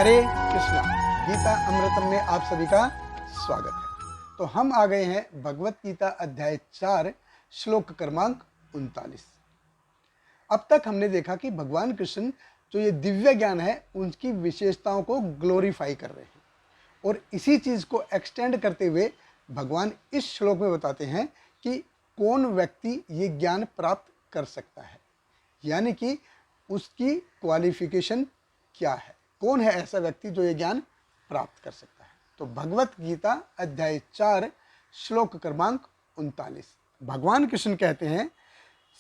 हरे कृष्णा। गीता अमृतम में आप सभी का स्वागत है। तो हम आ गए हैं भगवत गीता अध्याय 4 श्लोक क्रमांक 39। अब तक हमने देखा कि भगवान कृष्ण जो ये दिव्य ज्ञान है उनकी विशेषताओं को ग्लोरीफाई कर रहे हैं, और इसी चीज को एक्सटेंड करते हुए भगवान इस श्लोक में बताते हैं कि कौन व्यक्ति ये ज्ञान प्राप्त कर सकता है, यानी कि उसकी क्वालिफिकेशन क्या है, कौन है ऐसा व्यक्ति जो ये ज्ञान प्राप्त कर सकता है। तो भगवत गीता अध्याय 4 श्लोक क्रमांक 39 भगवान कृष्ण कहते हैं,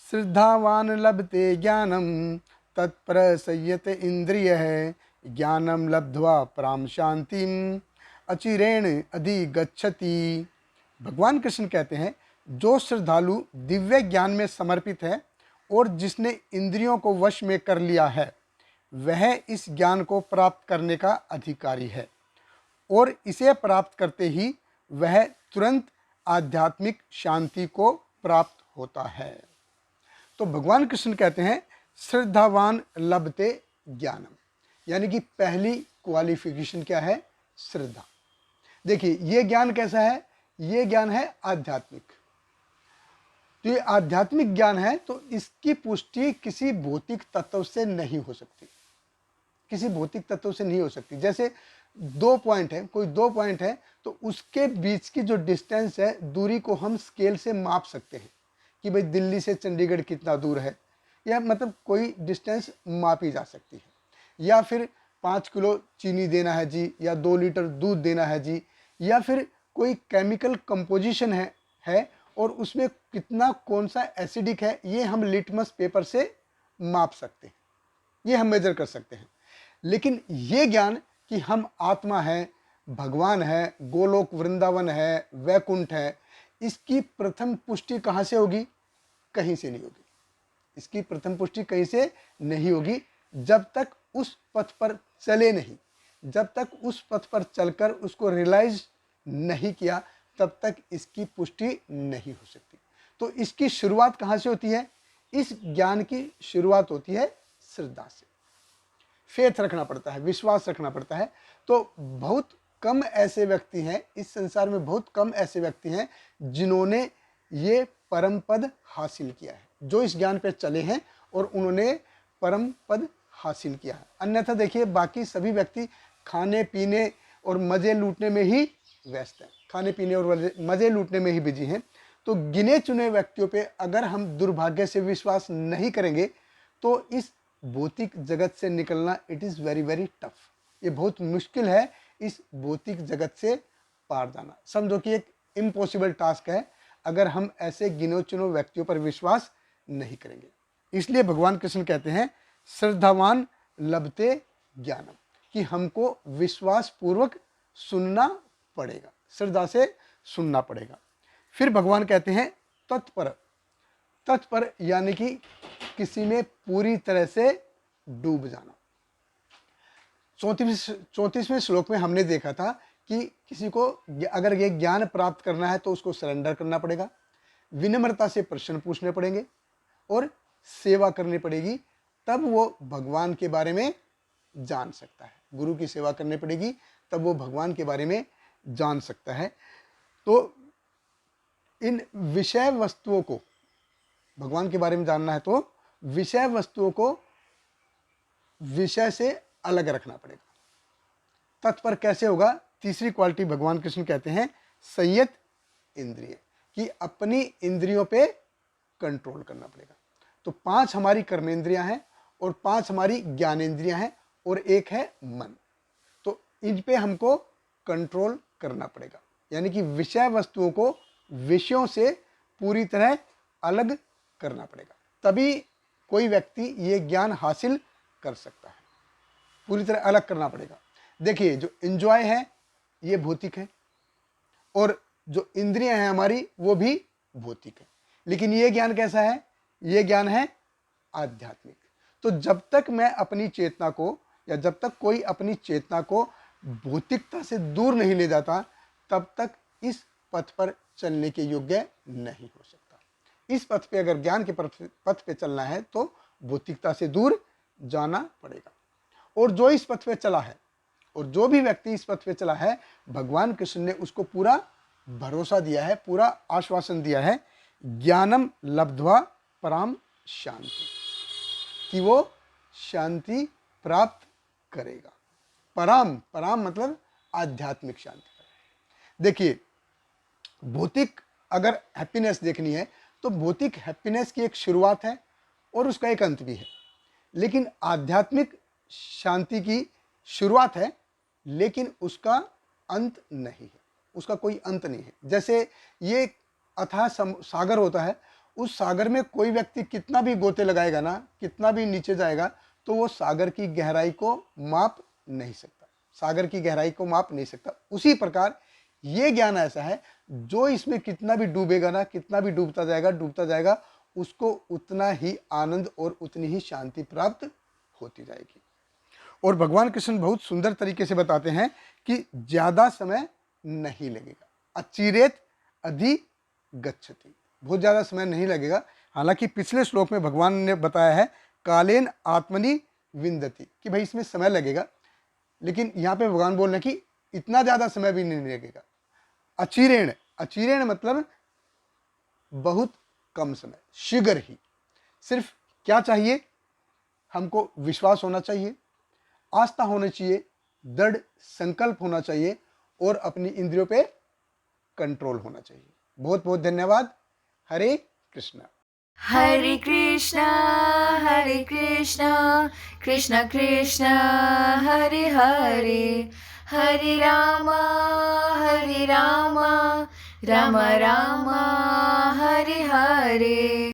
श्रद्धावान लभते ज्ञानम तत्पर संयत इंद्रिय है, ज्ञानम लब्ध्वा पराम शांतिम अचिरेण अधिगच्छति। भगवान कृष्ण कहते हैं, जो श्रद्धालु दिव्य ज्ञान में समर्पित है और जिसने इंद्रियों को वश में कर लिया है, वह इस ज्ञान को प्राप्त करने का अधिकारी है, और इसे प्राप्त करते ही वह तुरंत आध्यात्मिक शांति को प्राप्त होता है। तो भगवान कृष्ण कहते हैं, श्रद्धावान लभते ज्ञानम, यानी कि पहली क्वालिफिकेशन क्या है? श्रद्धा। देखिए ये ज्ञान कैसा है? ये ज्ञान है आध्यात्मिक। तो ये आध्यात्मिक ज्ञान है, तो इसकी पुष्टि किसी भौतिक तत्व से नहीं हो सकती, किसी भौतिक तत्व से नहीं हो सकती। जैसे दो पॉइंट है, कोई दो पॉइंट है, तो उसके बीच की जो डिस्टेंस है, दूरी को हम स्केल से माप सकते हैं कि भाई दिल्ली से चंडीगढ़ कितना दूर है, या मतलब कोई डिस्टेंस मापी जा सकती है। या फिर 5 किलो चीनी देना है जी, या 2 लीटर दूध देना है जी, या फिर कोई केमिकल कंपोजिशन है और उसमें कितना कौन सा एसिडिक है, ये हम लिटमस पेपर से माप सकते हैं, ये हम मेजर कर सकते हैं। लेकिन ये ज्ञान कि हम आत्मा है, भगवान है, गोलोक वृंदावन है, वैकुंठ है, इसकी प्रथम पुष्टि कहाँ से होगी? कहीं से नहीं होगी। इसकी प्रथम पुष्टि कहीं से नहीं होगी जब तक उस पथ पर चले नहीं, जब तक उस पथ पर चलकर उसको रियलाइज नहीं किया, तब तक इसकी पुष्टि नहीं हो सकती। तो इसकी शुरुआत कहाँ से होती है? इस ज्ञान की शुरुआत होती है श्रद्धा से। फेथ रखना पड़ता है, विश्वास रखना पड़ता है। तो बहुत कम ऐसे व्यक्ति हैं इस संसार में, बहुत कम ऐसे व्यक्ति हैं जिन्होंने ये परम पद हासिल किया है, जो इस ज्ञान पे चले हैं और उन्होंने परम पद हासिल किया है। अन्यथा देखिए बाकी सभी व्यक्ति खाने पीने और मजे लूटने में ही व्यस्त हैं, खाने पीने और मजे लूटने में ही बिजी हैं। तो गिने चुने व्यक्तियों पे अगर हम दुर्भाग्य से विश्वास नहीं करेंगे तो इस भौतिक जगत से निकलना it is very very tough. ये बहुत मुश्किल है इस भौतिक जगत से पार जाना। समझो कि एक इम्पॉसिबल टास्क है अगर हम ऐसे गिनो चुनो व्यक्तियों पर विश्वास नहीं करेंगे। इसलिए भगवान कृष्ण कहते हैं, श्रद्धावान लभते ज्ञानम, कि हमको विश्वास पूर्वक सुनना पड़ेगा, श्रद्धा से सुनना पड़ेगा। फिर भगवान कहते हैं तत्पर। तत्पर यानी कि किसी में पूरी तरह से डूब जाना। 34वें श्लोक में हमने देखा था कि किसी को अगर ये ज्ञान प्राप्त करना है तो उसको सरेंडर करना पड़ेगा, विनम्रता से प्रश्न पूछने पड़ेंगे और सेवा करनी पड़ेगी, तब वो भगवान के बारे में जान सकता है। गुरु की सेवा करनी पड़ेगी तब वो भगवान के बारे में जान सकता है। तो इन विषय वस्तुओं को, भगवान के बारे में जानना है तो विषय वस्तुओं को विषय से अलग रखना पड़ेगा। तत्पर कैसे होगा? तीसरी क्वालिटी भगवान कृष्ण कहते हैं संयत इंद्रिय, कि अपनी इंद्रियों पे कंट्रोल करना पड़ेगा। तो 5 हमारी कर्मेंद्रियां हैं और 5 हमारी ज्ञानेंद्रियां हैं और एक है मन। तो इन पे हमको कंट्रोल करना पड़ेगा, यानी कि विषय वस्तुओं को विषयों से पूरी तरह अलग करना पड़ेगा, तभी कोई व्यक्ति ये ज्ञान हासिल कर सकता है। पूरी तरह अलग करना पड़ेगा। देखिए जो एंजॉय है ये भौतिक है, और जो इंद्रियां हैं हमारी वो भी भौतिक है, लेकिन ये ज्ञान कैसा है? ये ज्ञान है आध्यात्मिक। तो जब तक मैं अपनी चेतना को, या जब तक कोई अपनी चेतना को भौतिकता से दूर नहीं ले जाता, तब तक इस पथ पर चलने के योग्य नहीं हो सकता। इस पथ पे अगर ज्ञान के पथ पे चलना है तो भौतिकता से दूर जाना पड़ेगा। और जो इस पथ पे चला है और जो भी व्यक्ति इस पथ पे चला है, भगवान कृष्ण ने उसको पूरा भरोसा दिया है, पूरा आश्वासन दिया है, ज्ञानम लब्ध्वा पराम शांति, कि वो शांति प्राप्त करेगा। पराम, पराम मतलब आध्यात्मिक शांति। देखिए, भौतिक अगर हैप्पीनेस देखनी है तो भौतिक हैप्पीनेस की एक शुरुआत है और उसका एक अंत भी है, लेकिन आध्यात्मिक शांति की शुरुआत है लेकिन उसका अंत नहीं है, उसका कोई अंत नहीं है। जैसे ये अथाह सागर होता है, उस सागर में कोई व्यक्ति कितना भी गोते लगाएगा ना, कितना भी नीचे जाएगा, तो वो सागर की गहराई को माप नहीं सकता, सागर की गहराई को माप नहीं सकता। उसी प्रकार ये ज्ञान ऐसा है, जो इसमें कितना भी डूबेगा ना, कितना भी डूबता जाएगा, उसको उतना ही आनंद और उतनी ही शांति प्राप्त होती जाएगी। और भगवान कृष्ण बहुत सुंदर तरीके से बताते हैं कि ज़्यादा समय नहीं लगेगा, अचिरेत अधिगच्छति, बहुत ज़्यादा समय नहीं लगेगा। हालांकि पिछले श्लोक में भगवान ने बताया है कालेन आत्मनि विंदति, कि भाई इसमें समय लगेगा, लेकिन यहाँ पे भगवान बोल रहे हैं कि इतना ज़्यादा समय भी नहीं लगेगा। अचिरेण, अचिरेण मतलब बहुत कम समय, शीघ्र ही। सिर्फ क्या चाहिए, हमको विश्वास होना चाहिए, आस्था होनी चाहिए, दृढ़ संकल्प होना चाहिए और अपनी इंद्रियों पे कंट्रोल होना चाहिए। बहुत बहुत धन्यवाद। हरे कृष्णा। हरे कृष्णा हरे कृष्णा कृष्णा कृष्णा हरे हरे, हरे रामा राम राम हरे हरे।